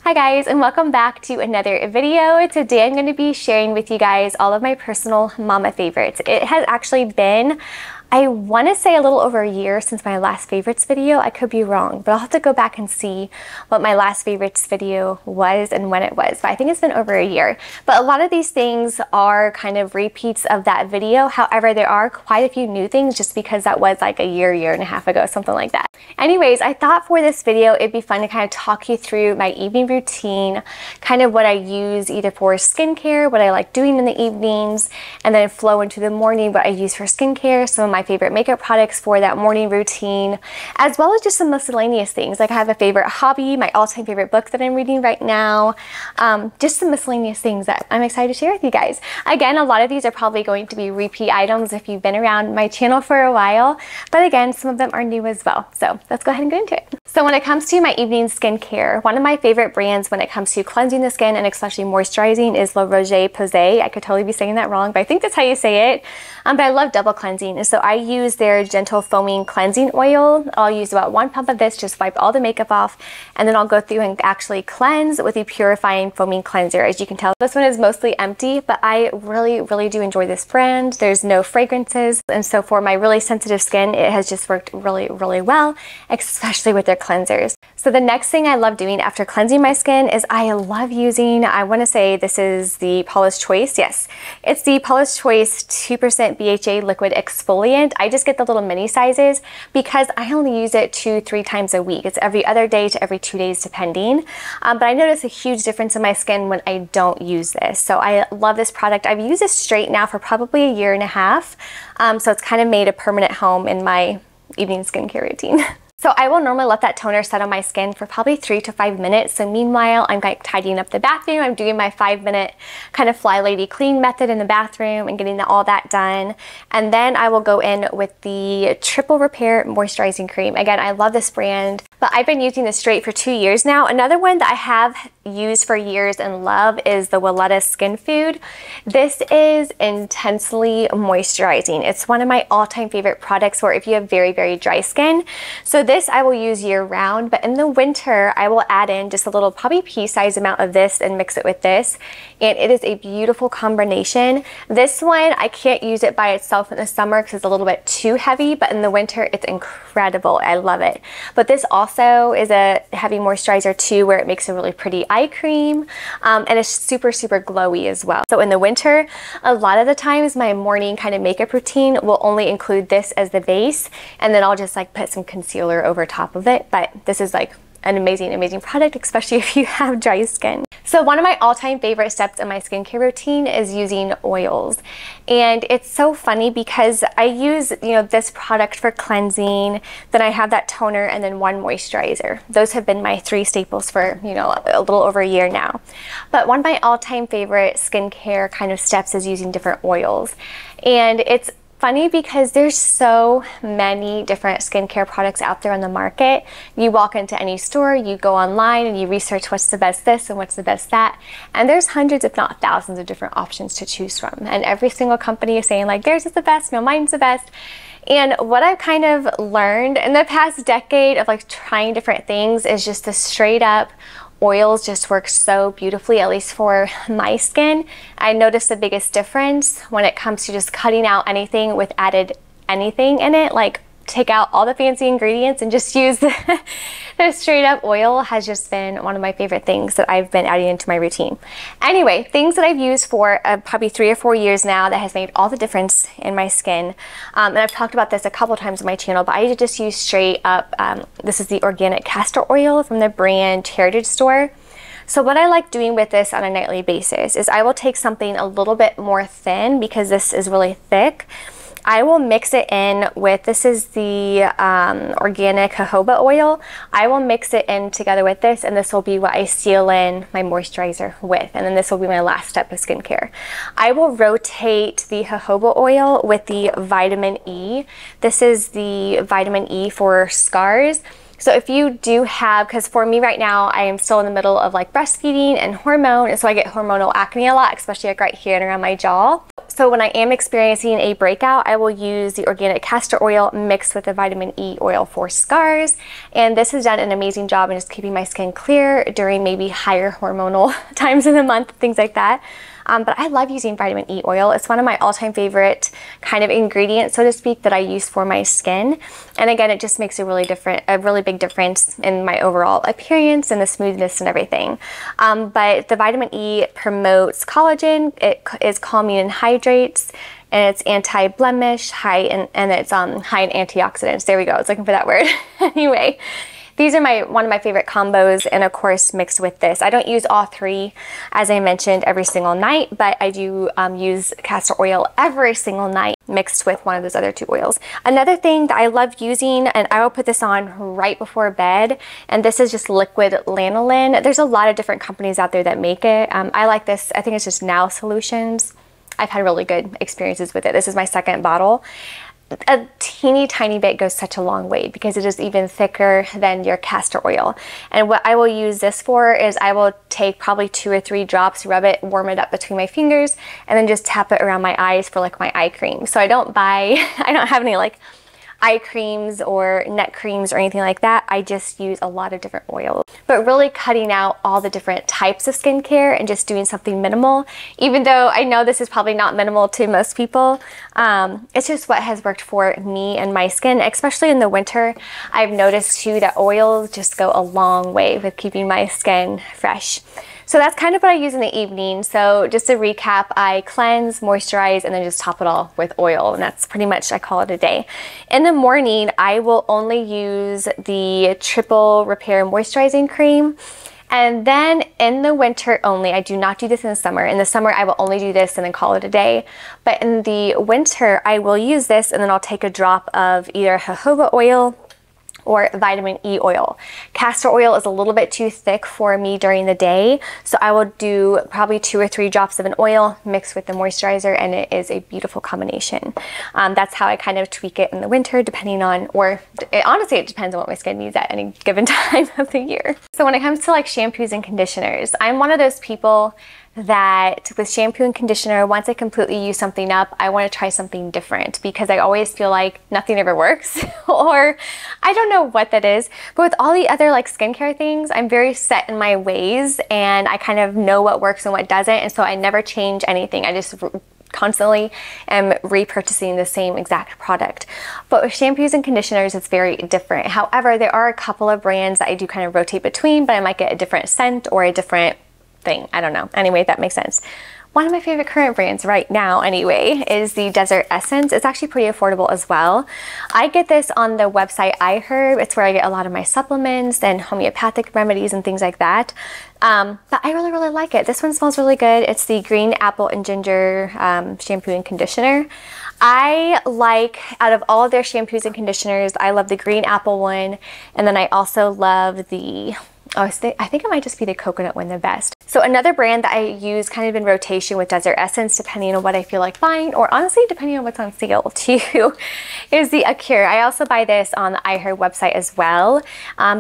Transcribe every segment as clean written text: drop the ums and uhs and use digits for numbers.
Hi guys, and welcome back to another video. Today I'm going to be sharing with you guys all of my personal mama favorites. It has actually been, I want to say, a little over a year since my last favorites video. I could be wrong, but I'll have to go back and see what my last favorites video was and when it was. But I think it's been over a year. But a lot of these things are kind of repeats of that video. However, there are quite a few new things just because that was like a year and a half ago, something like that. Anyways, I thought for this video it'd be fun to kind of talk you through my evening routine, kind of what I use either for skincare, what I like doing in the evenings, and then flow into the morning what I use for skincare, some of my favorite makeup products for that morning routine, as well as just some miscellaneous things. Like I have a favorite hobby, my all-time favorite book that I'm reading right now, just some miscellaneous things that I'm excited to share with you guys. Again, a lot of these are probably going to be repeat items if you've been around my channel for a while, but again, some of them are new as well. So let's go ahead and get into it. So when it comes to my evening skincare, one of my favorite brands when it comes to cleansing the skin and especially moisturizing is La Roche-Posay. I could totally be saying that wrong, but I think that's how you say it. But I love double cleansing, so I use their gentle foaming cleansing oil. I'll use about 1 pump of this, just wipe all the makeup off, and then I'll go through and actually cleanse with the purifying foaming cleanser. As you can tell, this one is mostly empty, but I really do enjoy this brand. There's no fragrances, and so for my really sensitive skin, it has just worked really well, especially with their cleansers. So the next thing I love doing after cleansing my skin is I love using, I want to say this is the Paula's Choice. Yes, it's the Paula's Choice 2% BHA liquid exfoliant. I just get the little mini sizes because I only use it 2-3 times a week. It's every other day to every 2 days depending. But I notice a huge difference in my skin when I don't use this. So I love this product. I've used this straight now for probably a year and a half. So it's kind of made a permanent home in my evening skincare routine. So I will normally let that toner set on my skin for probably 3 to 5 minutes. So meanwhile, I'm like tidying up the bathroom. I'm doing my 5-minute kind of fly lady clean method in the bathroom and getting all that done. And then I will go in with the Triple Repair Moisturizing Cream. Again, I love this brand, but I've been using this straight for 2 years now. Another one that I have used for years and love is the Willetta Skin Food. This is intensely moisturizing. It's one of my all-time favorite products for if you have very dry skin. So this I will use year round, but in the winter I will add in just a little probably pea-sized amount of this and mix it with this, and it is a beautiful combination. This one I can't use it by itself in the summer because it's a little bit too heavy, but in the winter it's incredible. I love it. But this also is a heavy moisturizer too, where it makes a really pretty eye cream, and it's super glowy as well. So in the winter, a lot of the times my morning kind of makeup routine will only include this as the base, and then I'll just like put some concealer over top of it. But this is like an amazing product, especially if you have dry skin. So one of my all-time favorite steps in my skincare routine is using oils. And it's so funny because I use, this product for cleansing, then I have that toner, and then one moisturizer. Those have been my 3 staples for, a little over a year now. But one of my all-time favorite skincare kind of steps is using different oils. And it's funny because there's so many different skincare products out there on the market. You walk into any store, you go online and you research what's the best this and what's the best that, and there's hundreds if not thousands of different options to choose from, and every single company is saying like theirs is the best, no, mine's the best. And what I've kind of learned in the past decade of like trying different things is just the straight up oils just work so beautifully, at least for my skin. I noticed the biggest difference when it comes to just cutting out anything with added anything in it, like take out all the fancy ingredients and just use the straight up oil has just been one of my favorite things that I've been adding into my routine. Anyway, things that I've used for probably 3 or 4 years now that has made all the difference in my skin. And I've talked about this a couple times on my channel, but I just use straight up, this is the organic castor oil from the brand Heritage Store. So what I like doing with this on a nightly basis is I will take something a little bit more thin because this is really thick. I will mix it in with, this is the organic jojoba oil. I will mix it in together with this, and this will be what I seal in my moisturizer with, and then this will be my last step of skincare. I will rotate the jojoba oil with the vitamin E. This is the vitamin E for scars. So if you do have, because for me right now, I am still in the middle of like breastfeeding and hormone, and so I get hormonal acne a lot, especially like right here and around my jaw. So when I am experiencing a breakout, I will use the organic castor oil mixed with the vitamin E oil for scars. And this has done an amazing job in just keeping my skin clear during maybe higher hormonal times of the month, things like that. But I love using vitamin E oil. It's one of my all-time favorite kind of ingredients, so to speak, that I use for my skin. And again, it just makes a really big difference in my overall appearance and the smoothness and everything. But the vitamin E promotes collagen. It is calming and hydrates. And it's anti-blemish, and it's high in antioxidants. There we go. I was looking for that word. Anyway. These are one of my favorite combos, and of course mixed with this. I don't use all three, as I mentioned, every single night, but I do use castor oil every single night mixed with one of those other two oils. Another thing that I love using, and I will put this on right before bed, and this is just liquid Lanoline. There's a lot of different companies out there that make it. I like this. I think it's just Now Solutions. I've had really good experiences with it. This is my second bottle. A teeny tiny bit goes such a long way because it is even thicker than your castor oil. And what I will use this for is I will take probably 2 or 3 drops, rub it, warm it up between my fingers, and then just tap it around my eyes for like my eye cream. So I don't have any like eye creams or neck creams or anything like that. I just use a lot of different oils, but really cutting out all the different types of skincare and just doing something minimal. Even though I know this is probably not minimal to most people, it's just what has worked for me and my skin, especially in the winter. I've noticed too that oils just go a long way with keeping my skin fresh. So that's kind of what I use in the evening. So just to recap, I cleanse, moisturize, and then just top it all with oil. And that's pretty much, I call it a day. In the morning, I will only use the Triple Repair Moisturizing Cream. And then in the winter only, I do not do this in the summer. In the summer, I will only do this and then call it a day. But in the winter, I will use this and then I'll take a drop of either jojoba oil or vitamin E oil. Castor oil is a little bit too thick for me during the day, so I will do probably 2 or 3 drops of an oil mixed with the moisturizer, and it is a beautiful combination. That's how I kind of tweak it in the winter, depending on, honestly, it depends on what my skin needs at any given time of the year. So when it comes to like shampoos and conditioners, I'm one of those people that with shampoo and conditioner, once I completely use something up, I want to try something different because I always feel like nothing ever works or I don't know what that is. But with all the other like skincare things, I'm very set in my ways and I kind of know what works and what doesn't. And so I never change anything. I just constantly am repurchasing the same exact product. But with shampoos and conditioners, it's very different. However, there are a couple of brands that I do kind of rotate between, but I might get a different scent or a different thing. I don't know. Anyway, that makes sense. One of my favorite current brands right now anyway is the Desert Essence. It's actually pretty affordable as well. I get this on the website iHerb. It's where I get a lot of my supplements and homeopathic remedies and things like that. But I really like it. This one smells really good. It's the Green Apple and Ginger shampoo and conditioner. I like, out of all of their shampoos and conditioners, I love the Green Apple one, and then I also love the I think it might just be the coconut one the best. So another brand that I use kind of in rotation with Desert Essence, depending on what I feel like buying, or honestly depending on what's on sale too, is the Acure. I also buy this on the iHerb website as well.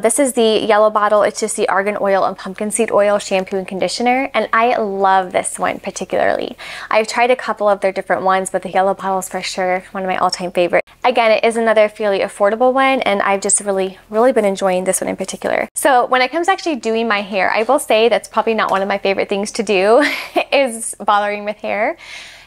This is the yellow bottle. It's just the argan oil and pumpkin seed oil shampoo and conditioner, and I love this one particularly. I've tried a couple of their different ones, but the yellow bottle is for sure one of my all-time favorites. Again, it is another fairly affordable one, and I've just really been enjoying this one in particular. So when it comes to actually doing my hair, I will say that's probably not one of my favorite things to do is bothering with hair.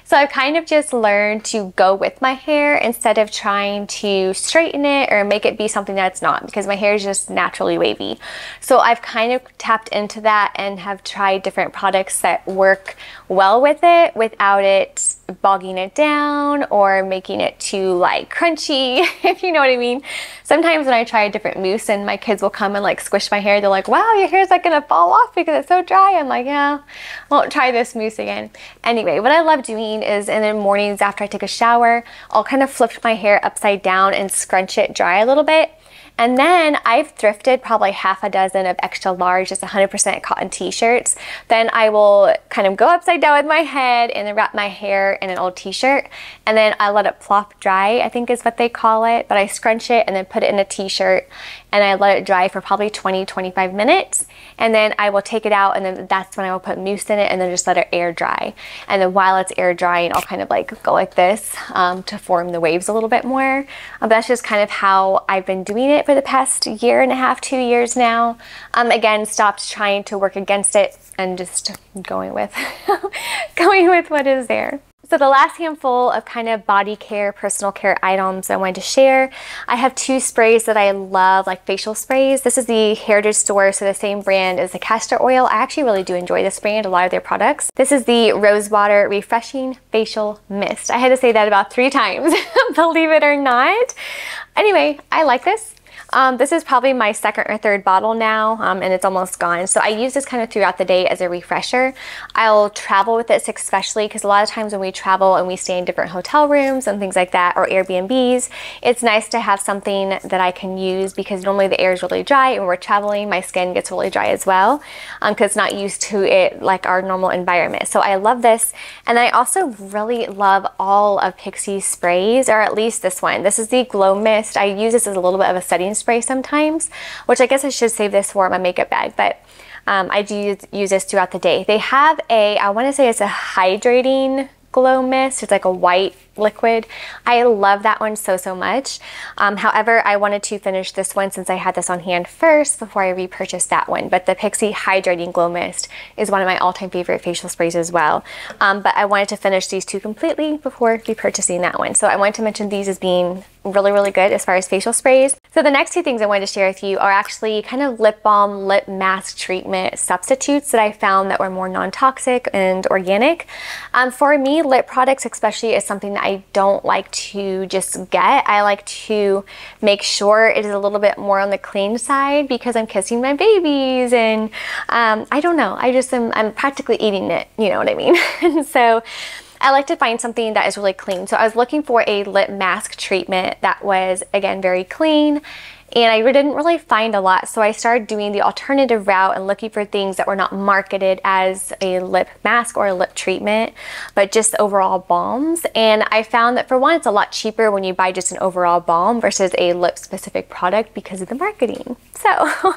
So I've kind of just learned to go with my hair instead of trying to straighten it or make it be something that it's not, because my hair is just naturally wavy. So I've kind of tapped into that and have tried different products that work well with it without it bogging it down or making it too like crunchy, if you know what I mean. Sometimes when I try a different mousse and my kids will come and like squish my hair, they're like, wow, your hair's like gonna fall off because it's so dry. I'm like, yeah, won't try this mousse again. Anyway, what I love doing is in the mornings after I take a shower, I'll kind of flip my hair upside down and scrunch it dry a little bit. And then I've thrifted probably half a dozen of extra large, just 100% cotton t-shirts. Then I will kind of go upside down with my head and then wrap my hair in an old t-shirt. And then I let it plop dry, I think is what they call it. But I scrunch it and then put it in a t-shirt. and I let it dry for probably 20-25 minutes, and then I will take it out, and then that's when I will put mousse in it and then just let it air dry. And then while it's air drying, I'll kind of like go like this to form the waves a little bit more. That's just kind of how I've been doing it for the past year and a half, 2 years now. Again, stopped trying to work against it and just going with going with what is there. So the last handful of kind of body care, personal care items I wanted to share, I have 2 sprays that I love, like facial sprays. This is the Heritage Store, so the same brand as the castor oil. I actually really do enjoy this brand, a lot of their products. This is the Rose Water Refreshing Facial Mist. I had to say that about 3 times, believe it or not. Anyway, I like this. This is probably my 2nd or 3rd bottle now, and it's almost gone. So I use this kind of throughout the day as a refresher. I'll travel with this, especially because a lot of times when we travel and we stay in different hotel rooms and things like that, or Airbnbs, it's nice to have something that I can use, because normally the air is really dry, and when we're traveling, my skin gets really dry as well, because it's not used to it like our normal environment. So I love this, and I also really love all of Pixie's sprays, or at least this one. This is the Glow Mist. I use this as a little bit of a setting spray sometimes, which I guess I should save this for my makeup bag, but I do use this throughout the day. They have a, I want to say it's a hydrating glow mist. It's like a white liquid. I love that one so much. However, I wanted to finish this one since I had this on hand first before I repurchased that one. But the Pixie Hydrating Glow Mist is one of my all-time favorite facial sprays as well. But I wanted to finish these 2 completely before repurchasing that one. So I wanted to mention these as being really good as far as facial sprays. So the next 2 things I wanted to share with you are actually kind of lip balm, lip mask treatment substitutes that I found that were more non-toxic and organic. For me, lip products especially is something that I don't like to just get. I like to make sure it is a little bit more on the clean side, because I'm kissing my babies, and I don't know, I'm practically eating it, you know what I mean? And so I like to find something that is really clean. So I was looking for a lip mask treatment that was, again, very clean, and I didn't really find a lot. So I started doing the alternative route and looking for things that were not marketed as a lip mask or a lip treatment, but just overall balms. And I found that, for one, it's a lot cheaper when you buy just an overall balm versus a lip specific product because of the marketing. So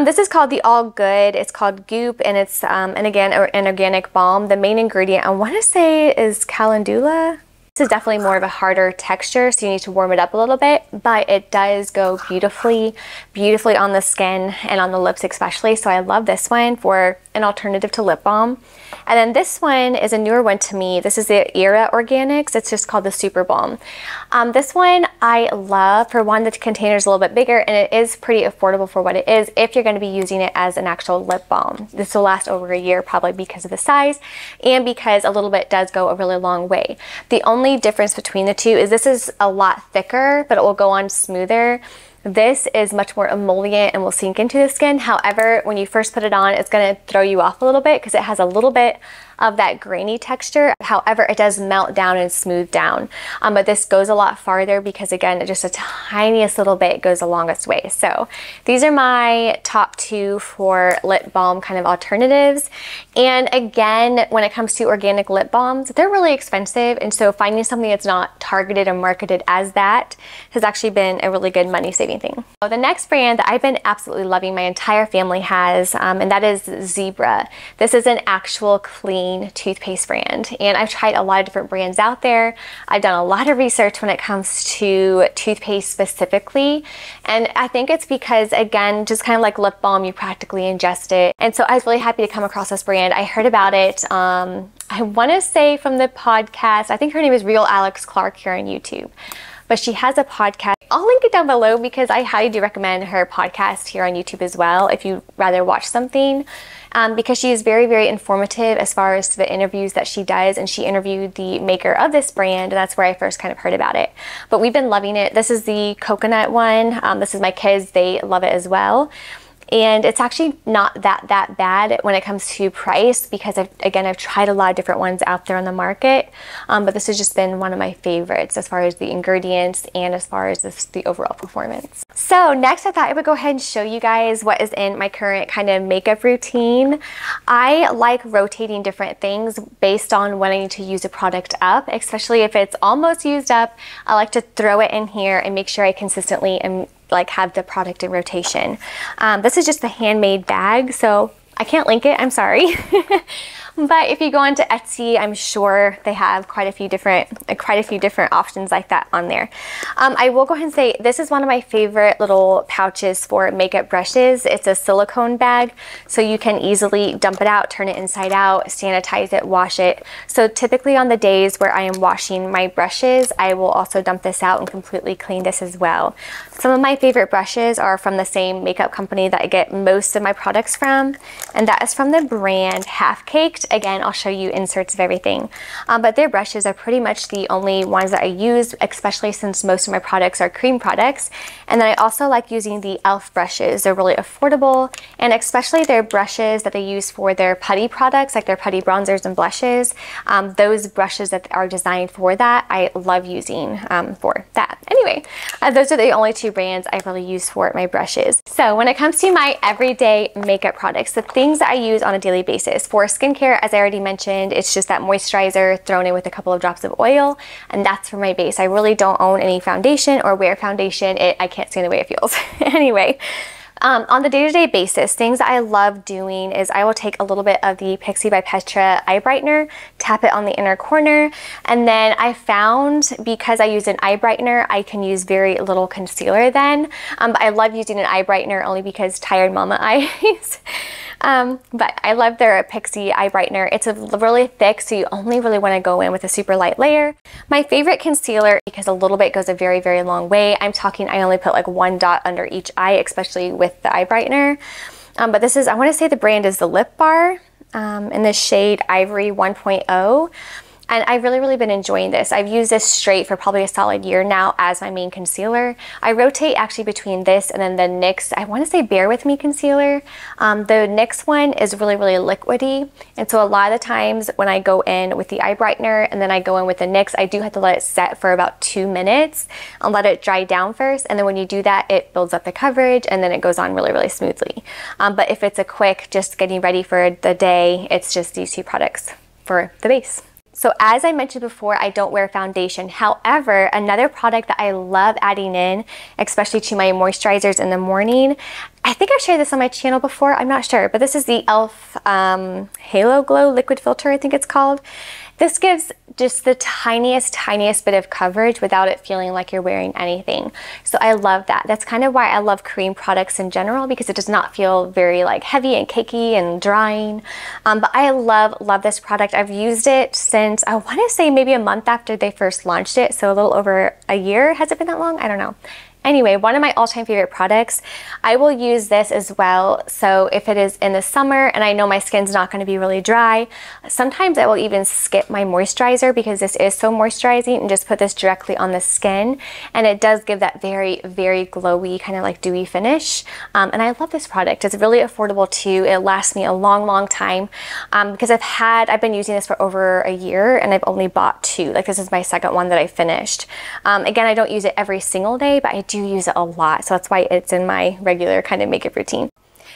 this is called the All Good. It's called Goop, and it's, and again, an organic balm. The main ingredient, I want to say, is calendula. This is definitely more of a harder texture, so you need to warm it up a little bit, but it does go beautifully on the skin and on the lips especially. So I love this one for an alternative to lip balm. And then this one is a newer one to me. This is the Era Organics. It's just called the Super Balm. This one I love. For one, the container is a little bit bigger, and it is pretty affordable for what it is if you're going to be using it as an actual lip balm. This will last over a year, probably because of the size and because a little bit does go a really long way. The only difference between the 2 is this is a lot thicker, but it will go on smoother. This is much more emollient and will sink into the skin. However, when you first put it on, it's going to throw you off a little bit because it has a little bit of that grainy texture. However, it does melt down and smooth down. But this goes a lot farther because, again, just a tiniest little bit goes the longest way. So these are my top 2 for lip balm kind of alternatives. And again, when it comes to organic lip balms, they're really expensive. And so finding something that's not targeted or marketed as that has actually been a really good money saving thing. So the next brand that I've been absolutely loving, my entire family has, and that is Zebra. This is an actual clean toothpaste brand, and I've tried a lot of different brands out there. I've done a lot of research when it comes to toothpaste specifically, and I think it's because, again, just kind of like lip balm, you practically ingest it. And so I was really happy to come across this brand. I heard about it, I want to say from the podcast. I think her name is Real Alex Clark here on YouTube, but she has a podcast. I'll link it down below because I highly do recommend her podcast here on YouTube as well if you'd rather watch something, because she is very informative as far as to the interviews that she does, and she interviewed the maker of this brand, and that's where I first kind of heard about it. But we've been loving it. This is the coconut one. This is my kids. They love it as well. And it's actually not that bad when it comes to price, because I've tried a lot of different ones out there on the market, but this has just been one of my favorites as far as the ingredients and as far as the overall performance. So next, I thought I would go ahead and show you guys what is in my current kind of makeup routine. I like rotating different things based on when I need to use a product up, especially if it's almost used up. I like to throw it in here and make sure I consistently am like have the product in rotation. This is just the handmade bag, so I can't link it, I'm sorry. But if you go onto Etsy, I'm sure they have quite a few different options like that on there. I will go ahead and say this is one of my favorite little pouches for makeup brushes. It's a silicone bag, so you can easily dump it out, turn it inside out, sanitize it, wash it. So typically on the days where I am washing my brushes, I will also dump this out and completely clean this as well. Some of my favorite brushes are from the same makeup company that I get most of my products from, and that is from the brand Half Caked. Again, I'll show you inserts of everything, but their brushes are pretty much the only ones that I use, especially since most of my products are cream products. And then I also like using the e.l.f. brushes. They're really affordable, and especially their brushes that they use for their putty products, like their putty bronzers and blushes. Those brushes that are designed for that, I love using for that. Anyway, those are the only two brands I really use for my brushes. So when it comes to my everyday makeup products, the things that I use on a daily basis for skincare, as I already mentioned, it's just that moisturizer thrown in with a couple of drops of oil, and that's for my base. I really don't own any foundation or wear foundation. I can't stand the way it feels. Anyway, on the day-to-day basis, things that I love doing is I will take a little bit of the Pixi by Petra eye brightener, tap it on the inner corner, and then I found because I use an eye brightener, I can use very little concealer then. But I love using an eye brightener only because tired mama eyes. But I love their Pixi eye brightener. It's really thick, so you only really want to go in with a super light layer. My favorite concealer, because a little bit goes a very, very long way. I'm talking, I only put like one dot under each eye, especially with the eye brightener. But this is, I want to say the brand is the Lip Bar in the shade Ivory 1.0. And I've really been enjoying this. I've used this straight for probably a solid year now as my main concealer. I rotate actually between this and then the NYX, I want to say Bear With Me concealer. The NYX one is really liquidy. And so a lot of the times when I go in with the eye brightener and then I go in with the NYX, I do have to let it set for about 2 minutes and let it dry down first. And then when you do that, it builds up the coverage and then it goes on really smoothly. But if it's a quick, just getting ready for the day, it's just these two products for the base. So as I mentioned before, I don't wear foundation. However, another product that I love adding in, especially to my moisturizers in the morning, I think I've shared this on my channel before, I'm not sure, but this is the e.l.f. Halo Glow Liquid Filter, I think it's called. This gives just the tiniest bit of coverage without it feeling like you're wearing anything. So I love that. That's kind of why I love cream products in general, because it does not feel very like heavy and cakey and drying. But I love this product. I've used it since, I want to say maybe a month after they first launched it. So a little over a year. Has it been that long? I don't know. Anyway, one of my all-time favorite products. I will use this as well. So if it is in the summer and I know my skin's not going to be really dry, sometimes I will even skip my moisturizer because this is so moisturizing and just put this directly on the skin. And it does give that very glowy, kind of like dewy finish. And I love this product. It's really affordable too. It lasts me a long time because I've been using this for over a year and I've only bought 2. Like this is my second one that I finished. Again, I don't use it every single day, but I do use it a lot, so that's why it's in my regular kind of makeup routine.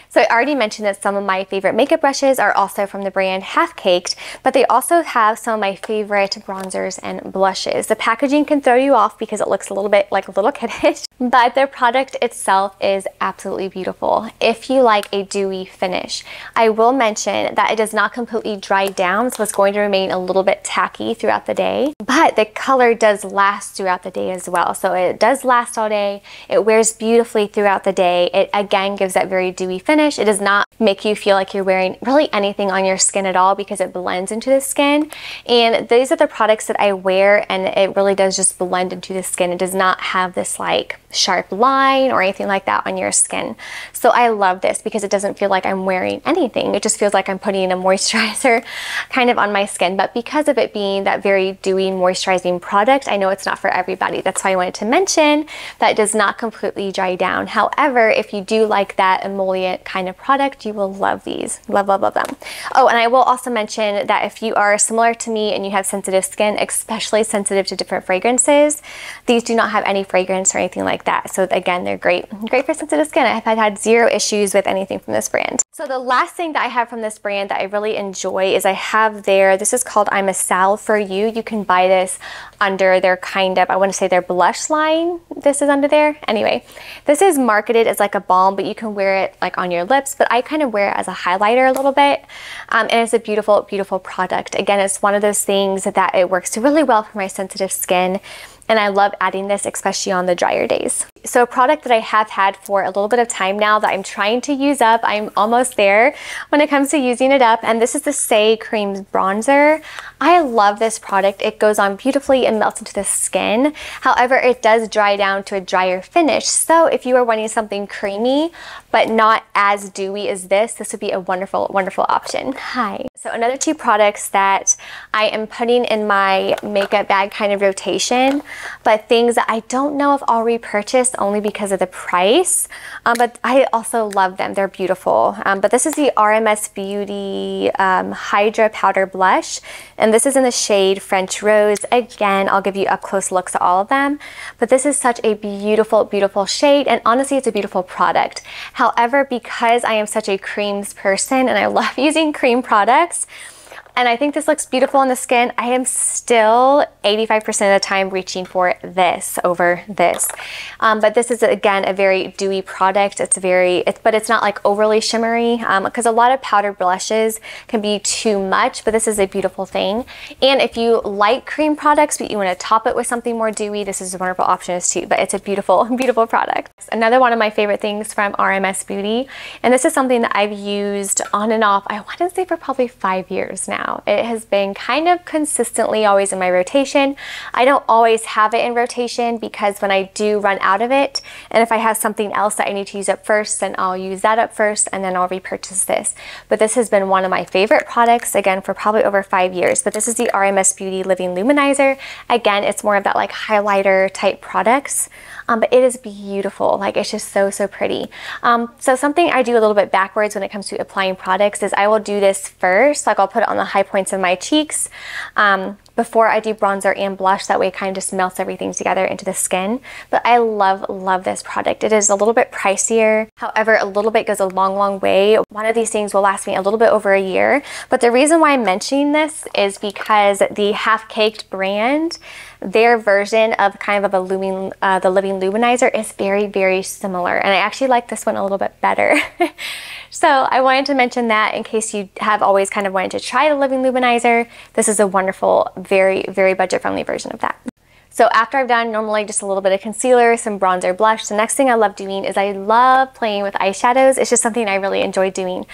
So I already mentioned that some of my favorite makeup brushes are also from the brand Half Caked, but they also have some of my favorite bronzers and blushes. The packaging can throw you off because it looks a little bit like a little kiddish, but their product itself is absolutely beautiful if you like a dewy finish. I will mention that it does not completely dry down, so it's going to remain a little bit tacky throughout the day, but the color does last throughout the day as well. So it does last all day. It wears beautifully throughout the day. It again gives that very dewy finish. It does not make you feel like you're wearing really anything on your skin at all because it blends into the skin. And these are the products that I wear, and it really does just blend into the skin. It does not have this like sharp line or anything like that on your skin. So I love this because it doesn't feel like I'm wearing anything. It just feels like I'm putting a moisturizer kind of on my skin. But because of it being that very dewy moisturizing product, I know it's not for everybody. That's why I wanted to mention that it does not completely dry down. However, if you do like that emollient kind of product, you will love these. Love them. Oh, and I will also mention that if you are similar to me and you have sensitive skin, especially sensitive to different fragrances, these do not have any fragrance or anything like like that. So again, they're great for sensitive skin. I've had zero issues with anything from this brand. So the last thing that I have from this brand that I really enjoy is I have this is called I'm a Sal for You. You can buy this under their kind of, I want to say their blush line. This is under there. Anyway, this is marketed as like a balm, but you can wear it like on your lips, but I kind of wear it as a highlighter a little bit. And it's a beautiful, beautiful product. Again, it's one of those things that it works really well for my sensitive skin. And I love adding this, especially on the drier days. So a product that I have had for a little bit of time now that I'm trying to use up, I'm almost there when it comes to using it up, and this is the Say Cream Bronzer. I love this product. It goes on beautifully and melts into the skin. However, it does dry down to a drier finish. So if you are wanting something creamy, but not as dewy as this would be a wonderful, wonderful option. Hi. So another two products that I am putting in my makeup bag kind of rotation, but things that I don't know if I'll repurchase only because of the price, but I also love them. They're beautiful. But this is the RMS Beauty Hydra Powder Blush, and this is in the shade French Rose. Again, I'll give you up close looks at all of them, but this is such a beautiful, beautiful shade, and honestly, it's a beautiful product. However, because I am such a creams person and I love using cream products, and I think this looks beautiful on the skin, I am still 85% of the time reaching for this over this. But this is, again, a very dewy product. But it's not like overly shimmery, because a lot of powder blushes can be too much, but this is a beautiful thing. And if you like cream products, but you want to top it with something more dewy, this is a wonderful option too, but it's a beautiful, beautiful product. Another one of my favorite things from RMS Beauty, and this is something that I've used on and off, I want to say for probably 5 years now. It has been kind of consistently always in my rotation. I don't always have it in rotation because when I do run out of it, and if I have something else that I need to use up first, then I'll use that up first and then I'll repurchase this. But this has been one of my favorite products, again, for probably over 5 years. But this is the RMS Beauty Living Luminizer. Again, it's more of that like highlighter type products. But it is beautiful. Like, it's just so, so pretty. So something I do a little bit backwards when it comes to applying products is I will do this first. Like, I'll put it on the high points of my cheeks before I do bronzer and blush. That way it kind of just melts everything together into the skin. But I love, love this product. It is a little bit pricier. However, a little bit goes a long, long way. One of these things will last me a little bit over a year. But the reason why I'm mentioning this is because the Half Caked brand, their version of kind of a the Living Luminizer is very, very similar. And I actually like this one a little bit better. So I wanted to mention that in case you have always kind of wanted to try the Living Luminizer. This is a wonderful, very, very budget-friendly version of that. So after I've done normally just a little bit of concealer, some bronzer, blush, the next thing I love doing is I love playing with eyeshadows. It's just something I really enjoy doing.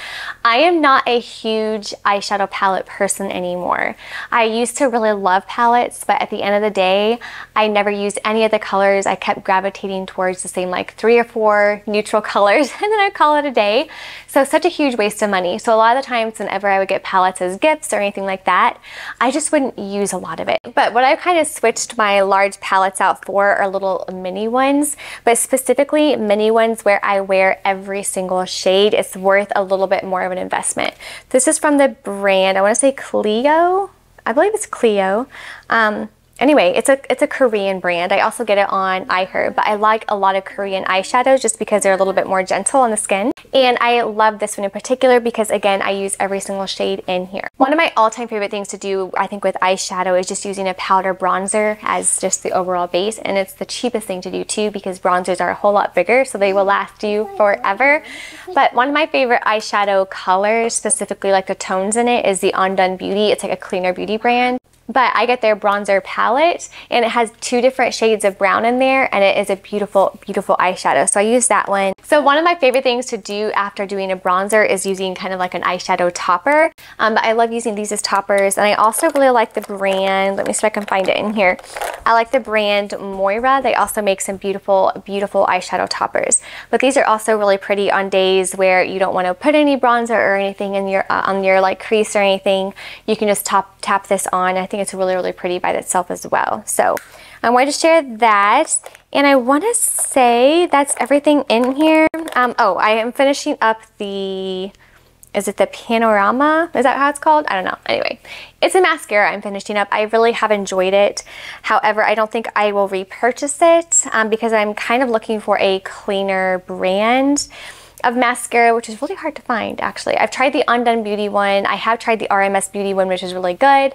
I am not a huge eyeshadow palette person anymore. I used to really love palettes, but at the end of the day, I never used any of the colors. I kept gravitating towards the same like 3 or 4 neutral colors and then I'd call it a day. So such a huge waste of money. So a lot of the times whenever I would get palettes as gifts or anything like that, I just wouldn't use a lot of it. But what I've kind of switched my large palettes out for are little mini ones, but specifically mini ones where I wear every single shade. It's worth a little bit more of an investment. This is from the brand, I want to say Clio. I believe it's Clio. Anyway, it's a Korean brand. I also get it on iHerb, but I like a lot of Korean eyeshadows just because they're a little bit more gentle on the skin. And I love this one in particular because, again, I use every single shade in here. One of my all-time favorite things to do, I think, with eyeshadow is just using a powder bronzer as just the overall base. And it's the cheapest thing to do too because bronzers are a whole lot bigger, so they will last you forever. But one of my favorite eyeshadow colors, specifically like the tones in it, is the Undone Beauty. It's like a cleaner beauty brand. But I get their bronzer palette and it has 2 different shades of brown in there and it is a beautiful, beautiful eyeshadow. So I use that one. So one of my favorite things to do after doing a bronzer is using kind of like an eyeshadow topper. But I love using these as toppers, and I also really like the brand, let me see if I can find it in here. I like the brand Moira. They also make some beautiful, beautiful eyeshadow toppers. But these are also really pretty on days where you don't want to put any bronzer or anything in your on your like crease or anything. You can just tap this on. I think it's really, really pretty by itself as well. So I wanted to share that, and I want to say that's everything in here. Oh, I am finishing up the is it the Panorama? Is that how it's called? I don't know. Anyway, it's a mascara I'm finishing up. I really have enjoyed it. However, I don't think I will repurchase it because I'm kind of looking for a cleaner brand of mascara, which is really hard to find actually. I've tried the Undone Beauty one. I have tried the RMS Beauty one, which is really good.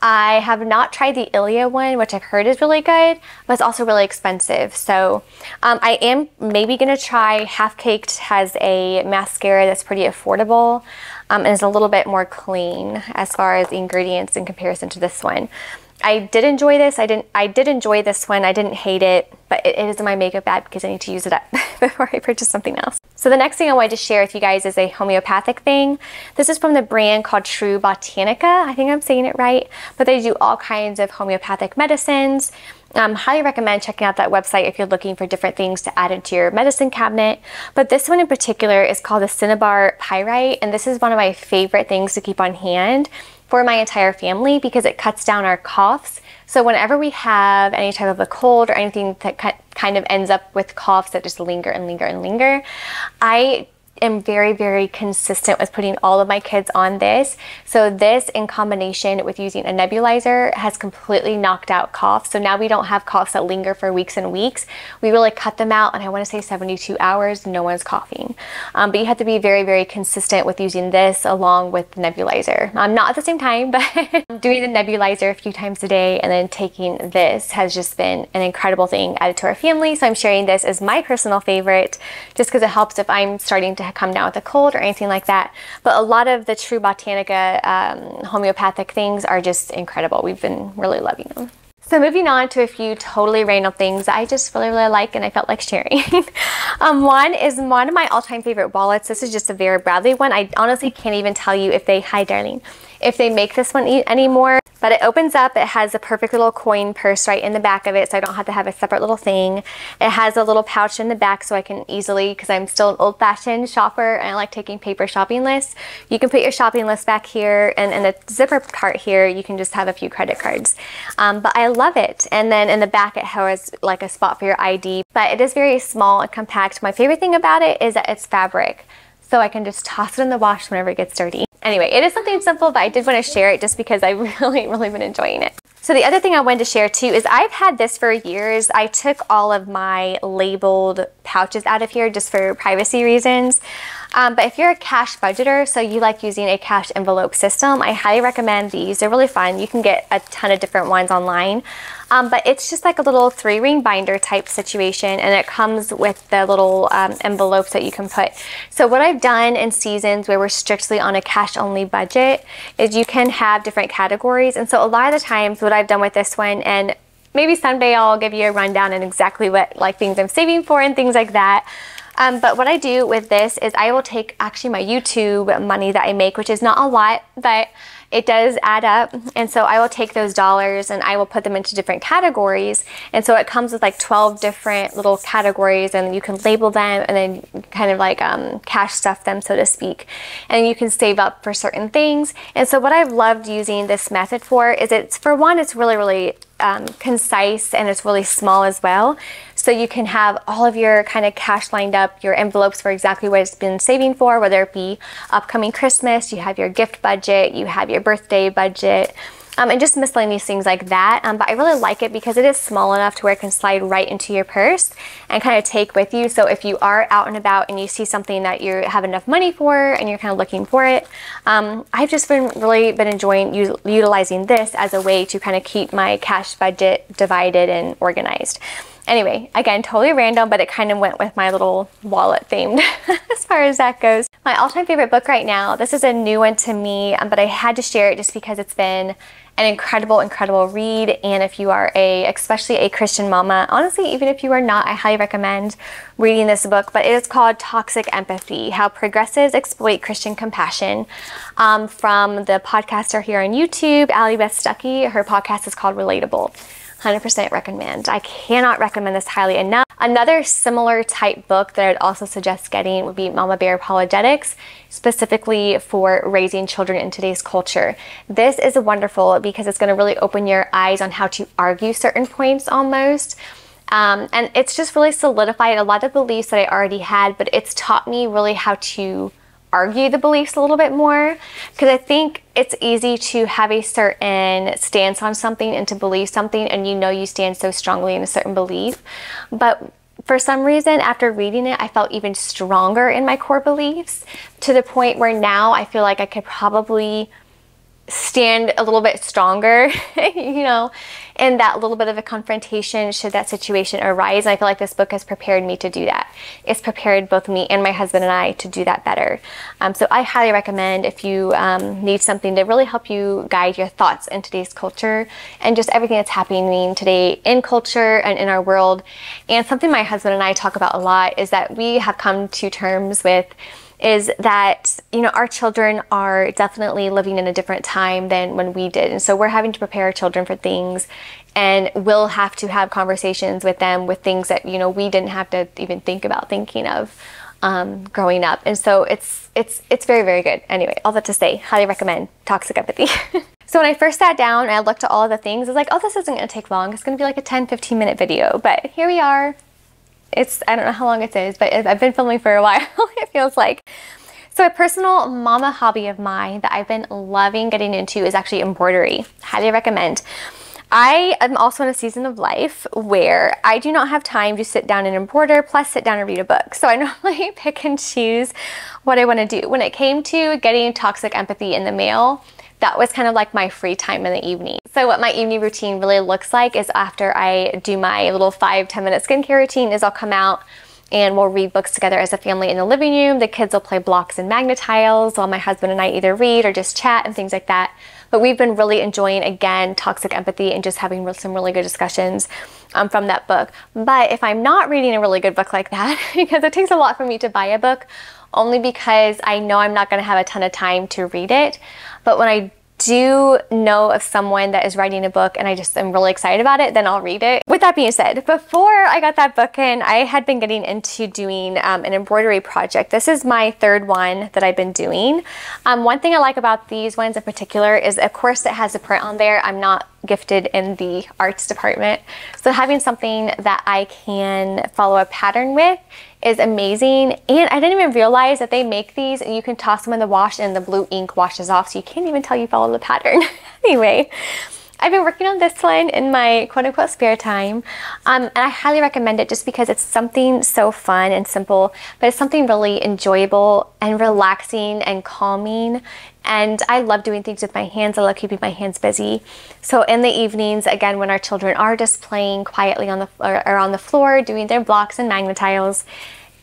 I have not tried the Ilia one, which I've heard is really good, but it's also really expensive. So I am maybe going to try Half Caked. Has a mascara that's pretty affordable and is a little bit more clean as far as the ingredients in comparison to this one. I did enjoy this. I did enjoy this one. I didn't hate it, but it is in my makeup bag because I need to use it up before I purchase something else. So the next thing I wanted to share with you guys is a homeopathic thing. This is from the brand called True Botanica. I think I'm saying it right, but they do all kinds of homeopathic medicines. Highly recommend checking out that website if you're looking for different things to add into your medicine cabinet. But this one in particular is called the Cinnabar Pyrite, and this is one of my favorite things to keep on hand for my entire family because it cuts down our coughs. So whenever we have any type of a cold or anything that kind of ends up with coughs that just linger and linger and linger, I am very, very consistent with putting all of my kids on this. So this in combination with using a nebulizer has completely knocked out coughs. So now we don't have coughs that linger for weeks and weeks. We really cut them out, and I want to say 72 hours, no one's coughing. But you have to be very, very consistent with using this along with the nebulizer. Not at the same time, but doing the nebulizer a few times a day and then taking this has just been an incredible thing added to our family. So I'm sharing this as my personal favorite just because it helps if I'm starting to come down with a cold or anything like that. But a lot of the True Botanica homeopathic things are just incredible. We've been really loving them. So moving on to a few totally random things I just really, really like and I felt like sharing. One is one of my all-time favorite wallets. This is just a Vera Bradley one. I honestly can't even tell you if they, hi darling, if they make this one anymore. But it opens up, it has a perfect little coin purse right in the back of it, so I don't have to have a separate little thing. It has a little pouch in the back so I can easily, because I'm still an old-fashioned shopper and I like taking paper shopping lists, you can put your shopping list back here, and in the zipper part here, you can just have a few credit cards. But I love it. And then in the back, it has like a spot for your ID, but it is very small and compact. My favorite thing about it is that it's fabric, so I can just toss it in the wash whenever it gets dirty. Anyway, it is something simple, but I did want to share it just because I've really been enjoying it. So the other thing I wanted to share too is I've had this for years. I took all of my labeled pouches out of here just for privacy reasons. But if you're a cash budgeter, so you like using a cash envelope system, I highly recommend these. They're really fun. You can get a ton of different ones online. But it's just like a little 3-ring binder type situation, and it comes with the little envelopes that you can put. So what I've done in seasons where we're strictly on a cash only budget is you can have different categories. And so a lot of the times what I've done with this one, and maybe someday I'll give you a rundown on exactly what like things I'm saving for and things like that. But what I do with this is I will take actually my YouTube money that I make, which is not a lot, but it does add up. And so I will take those dollars and I will put them into different categories. And so it comes with like 12 different little categories, and you can label them and then kind of like cash stuff them, so to speak. And you can save up for certain things. And so what I've loved using this method for is for one, it's really concise, and it's really small as well. So you can have all of your kind of cash lined up, your envelopes for exactly what it's been saving for, whether it be upcoming Christmas, you have your gift budget, you have your birthday budget, and just miscellaneous things like that. But I really like it because it is small enough to where it can slide right into your purse and kind of take with you. So if you are out and about and you see something that you have enough money for and you're kind of looking for it, I've just really been enjoying utilizing this as a way to kind of keep my cash budget divided and organized. Anyway, again, totally random, but it kind of went with my little wallet themed as far as that goes. My all-time favorite book right now, this is a new one to me, but I had to share it just because it's been an incredible read. And if you are especially a Christian mama, honestly, even if you are not, I highly recommend reading this book. But it is called Toxic Empathy: How Progressives Exploit Christian Compassion, from the podcaster here on YouTube, Allie Beth Stuckey. Her podcast is called Relatable. 100% recommend. I cannot recommend this highly enough. Another similar type book that I'd also suggest getting would be Mama Bear Apologetics, specifically for raising children in today's culture. This is wonderful because it's going to really open your eyes on how to argue certain points almost. And it's just really solidified a lot of beliefs that I already had, but it's taught me really how to argue the beliefs a little bit more, because I think it's easy to have a certain stance on something and to believe something, and you know you stand so strongly in a certain belief. But for some reason, after reading it, I felt even stronger in my core beliefs, to the point where now I feel like I could probably stand a little bit stronger, you know, in that little bit of a confrontation should that situation arise. And I feel like this book has prepared me to do that. It's prepared both me and my husband and I to do that better. So I highly recommend, if you need something to really help you guide your thoughts in today's culture and just everything that's happening today in culture and in our world. And something my husband and I talk about a lot is that we have come to terms with is that, you know, our children are definitely living in a different time than when we did. And so we're having to prepare our children for things, and we'll have to have conversations with them with things that, you know, we didn't have to even think about thinking of growing up. And so it's very, very good. Anyway, all that to say, highly recommend Toxic Empathy. So when I first sat down and I looked at all of the things, I was like, oh, this isn't going to take long. It's going to be like a 10-15 minute video. But here we are. I don't know how long it is, but I've been filming for a while, it feels like. So a personal mama hobby of mine that I've been loving getting into is actually embroidery. Highly recommend. I am also in a season of life where I do not have time to sit down and embroider, plus sit down and read a book. So I normally pick and choose what I want to do. When it came to getting Toxic Empathy in the mail, that was kind of like my free time in the evening. So what my evening routine really looks like is, after I do my little 5-10 minute skincare routine, is I'll come out and we'll read books together as a family in the living room. The kids will play blocks and Magna-Tiles while my husband and I either read or just chat and things like that. But we've been really enjoying, again, Toxic Empathy and just having some really good discussions from that book. But if I'm not reading a really good book like that, because it takes a lot for me to buy a book, only because I know I'm not going to have a ton of time to read it. But when I do know of someone that is writing a book and I just am really excited about it, then I'll read it. With that being said, before I got that book in, I had been getting into doing an embroidery project. This is my third one that I've been doing. One thing I like about these ones in particular is, of course, it has a print on there. I'm not gifted in the arts department, so having something that I can follow a pattern with is amazing. And I didn't even realize that they make these and you can toss them in the wash and the blue ink washes off, so you can't even tell you follow the pattern. Anyway, I've been working on this one in my quote-unquote spare time, and I highly recommend it just because it's something so fun and simple, but it's something really enjoyable and relaxing and calming. And I love doing things with my hands. I love keeping my hands busy. So in the evenings, again, when our children are just playing quietly on the floor, doing their blocks and Magna-Tiles,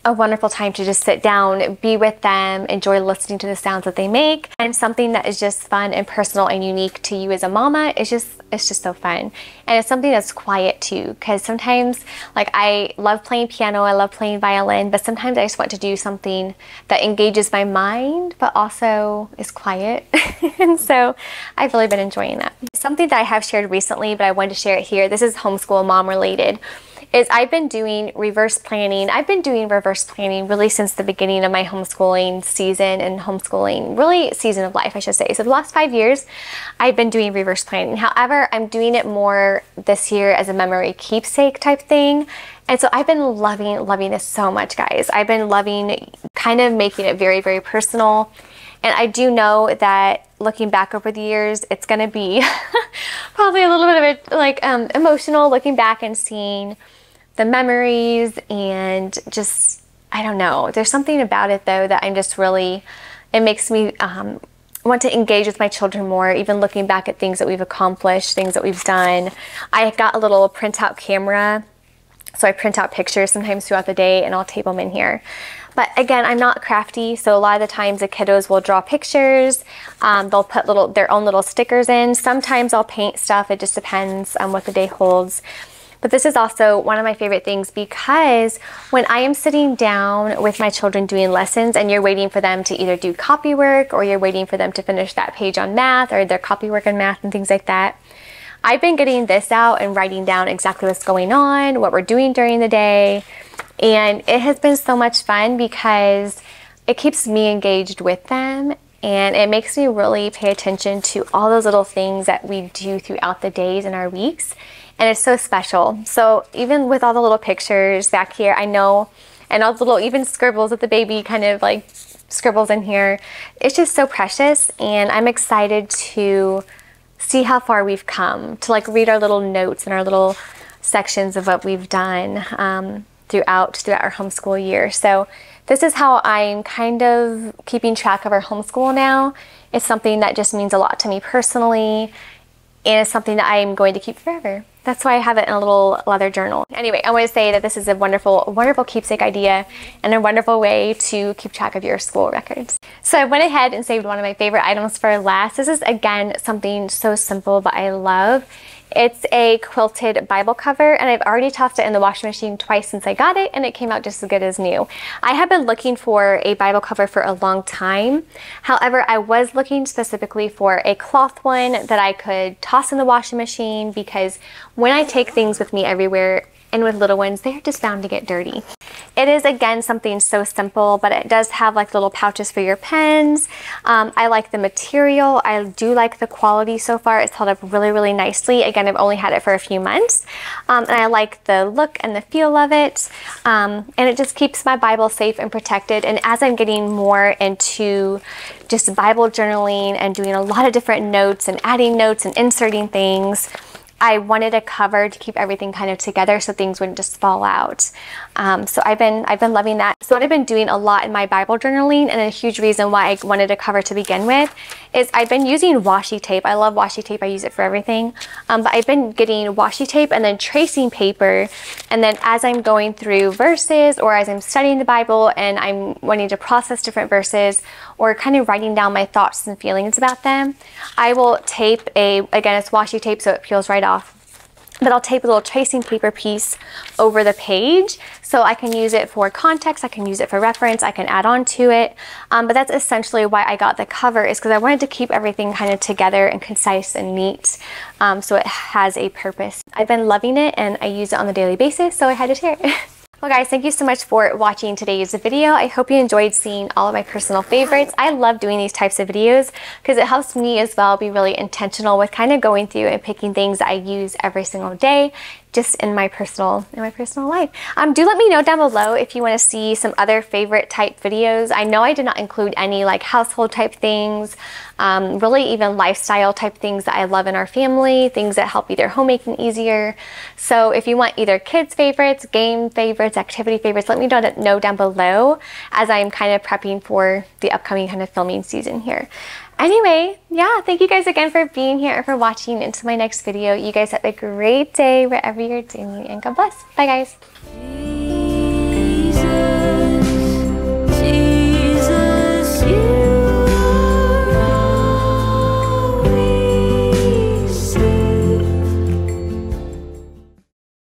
a wonderful time to just sit down, be with them, enjoy listening to the sounds that they make, and something that is just fun and personal and unique to you as a mama. It's just so fun. And it's something that's quiet too, because sometimes, like, I love playing piano, I love playing violin, but sometimes I just want to do something that engages my mind but also is quiet. And so I've really been enjoying that. Something that I have shared recently, but I wanted to share it here, this is homeschool mom related, is I've been doing reverse planning. I've been doing reverse planning really since the beginning of my homeschooling season and homeschooling, really season of life, I should say. So the last 5 years, I've been doing reverse planning. However, I'm doing it more this year as a memory keepsake type thing. And so I've been loving this so much, guys. I've been loving kind of making it very, very personal. And I do know that looking back over the years, it's going to be probably a little bit of it, emotional, looking back and seeing the memories, and just, I don't know. There's something about it though that I'm just really, it makes me want to engage with my children more, even looking back at things that we've accomplished, things that we've done. I got a little printout camera, so I print out pictures sometimes throughout the day and I'll tape them in here. But again, I'm not crafty, so a lot of the times the kiddos will draw pictures. They'll put their own little stickers in. Sometimes I'll paint stuff. It just depends on what the day holds. But this is also one of my favorite things, because when I am sitting down with my children doing lessons and you're waiting for them to either do copy work or you're waiting for them to finish that page on math or their copy work on math and things like that, I've been getting this out and writing down exactly what's going on, what we're doing during the day. And it has been so much fun because it keeps me engaged with them, and it makes me really pay attention to all those little things that we do throughout the days and our weeks. And it's so special. So even with all the little pictures back here, I know, and all the little even scribbles that the baby kind of like scribbles in here. It's just so precious, and I'm excited to see how far we've come, to like read our little notes and our little sections of what we've done throughout our homeschool year. So this is how I'm kind of keeping track of our homeschool now. It's something that just means a lot to me personally, and it's something that I'm going to keep forever. That's why I have it in a little leather journal. Anyway, I want to say that this is a wonderful, wonderful keepsake idea and a wonderful way to keep track of your school records. So I went ahead and saved one of my favorite items for last. This is, again, something so simple, but I love. It's a quilted Bible cover, and I've already tossed it in the washing machine twice since I got it, and it came out just as good as new. I have been looking for a Bible cover for a long time. However, I was looking specifically for a cloth one that I could toss in the washing machine, because when I take things with me everywhere, and with little ones, they're just bound to get dirty. It is, again, something so simple, but it does have like little pouches for your pens. I like the material. I do like the quality so far. It's held up really, really nicely. Again, I've only had it for a few months. And I like the look and the feel of it. And it just keeps my Bible safe and protected. And as I'm getting more into just Bible journaling and doing a lot of different notes and adding notes and inserting things, I wanted a cover to keep everything kind of together so things wouldn't just fall out. So I've been loving that. So what I've been doing a lot in my Bible journaling, and a huge reason why I wanted a cover to begin with, is I've been using washi tape. I love washi tape. I use it for everything. But I've been getting washi tape and then tracing paper. And then as I'm going through verses, or as I'm studying the Bible and I'm wanting to process different verses, or kind of writing down my thoughts and feelings about them, I will tape again, it's washi tape, so it peels right off. But I'll tape a little tracing paper piece over the page so I can use it for context, I can use it for reference, I can add on to it. But that's essentially why I got the cover, is because I wanted to keep everything kind of together and concise and neat, so it has a purpose. I've been loving it, and I use it on a daily basis, so I had to share it. Well guys, thank you so much for watching today's video. I hope you enjoyed seeing all of my personal favorites. I love doing these types of videos because it helps me as well be really intentional with kind of going through and picking things that I use every single day, just in my personal life. Do let me know down below if you want to see some other favorite type videos. I know I did not include any like household type things, really even lifestyle type things that I love in our family, things that help either homemaking easier. So if you want either kids favorites, game favorites, activity favorites, let me know down below as I'm kind of prepping for the upcoming kind of filming season here. Anyway, yeah, thank you guys again for being here and for watching. Until my next video, you guys have a great day wherever you're doing, and God bless. Bye guys.